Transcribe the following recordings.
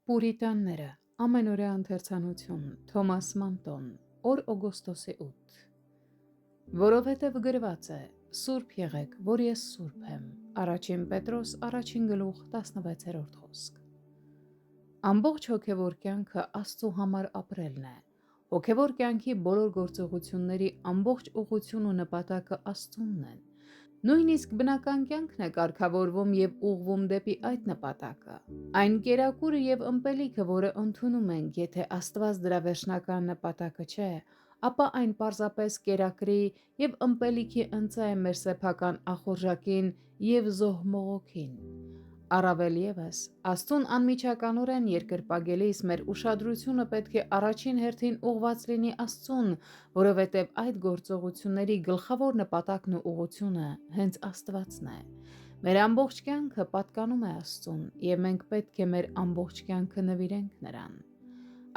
Պուրիտանները, ամենօրյա ընթերցանություն, Թոմաս Մանտոն, օր օգոստոսի 8։ Որովհետև գրված է. Սուրբ եղեք, որ ես սուրբ եմ։ Առաջին Պետրոս 1:16 խոսք։ Ամբողջ հոգևոր կյանքը Աստծո համար ապրելն է։ Հոգևոր կյանքի բոլոր գործողությունների ամբողջ ուղղությունն ու նպատակը Աստծունն են։ Նույնիսկ բնական կյանքն է կարգավորվում և ուղղվում դեպի այդ նպատակը։ Այն կերակուրը և ըմպելիքը, որը ընդունում ենք, եթե Աստված դրա վերջնական նպատակը չէ, ապա այն պարզապես կերակրի և ըմպելիքի ընծա է մեր սեփական ախորժակին և զոհ-մողոքին։ Առավել ևս, Աստծուն անմիջականորեն երկրպագելիս մեր ուշադրությունը պետք է առաջին հերթին ուղղված լինի Աստծուն, որովհետև այդ գործողությունների գլխավոր նպատակն ու ուղղությունը հենց Աստվածն է։ Մեր ամբողջ կյանքը պատկանում է Աստծուն, և մենք պետք է մեր ամբողջ կյանքը նվիրենք Նրան։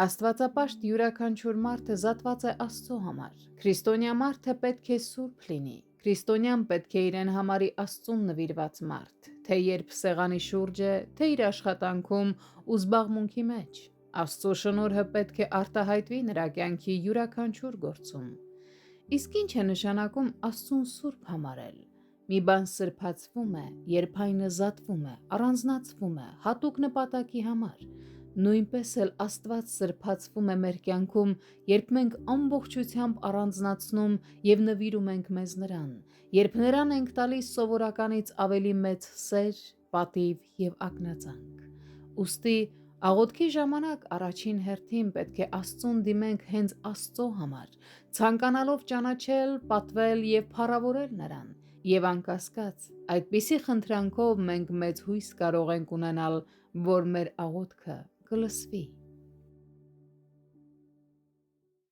Աստվածապաշտ յուրաքանչյուր մարդը զատված է Աստծո համար։ Քրիստոնյա մարդը պետք է սուրբ լինի։ Քրիստոնյան պետք է իրեն համարի Աստծուն նվիրված մարդ, թե երբ սեղանի շուրջ է, թե իր աշխատանքում ու զբաղմունքի մեջ։ Աստծո շնորհը պետք է արտահայտվի նրա կյանքի յուրաքանչյուր գործում։ Իսկ ի՞նչ է նշանակում Աստծուն սուրբ համարել։ Մի բան սրբացվում է, երբ այն զատվում է, առանձնացվում է հատուկ նպատակի համար։ Նույնպես էլ Աստված սրբացվում է մեր կյանքում, երբ մենք ամբողջությամբ առանձնացնում և նվիրում ենք մեզ Նրան, երբ Նրան ենք տալիս սովորականից ավելի մեծ սեր, պատիվ և ակնածանք։ Ուստի աղոթքի ժամանակ առաջին հերթին պետք է Աստծուն դիմենք հենց Աստծո համար, ցանկանալով ճանաչել, պատվել և փառավորել Նրան, և անկասկած, այդպիսի խնդրանքով մենք մեծ հույս կարող ենք ունենալ, որ մեր աղոթքը կլսվի։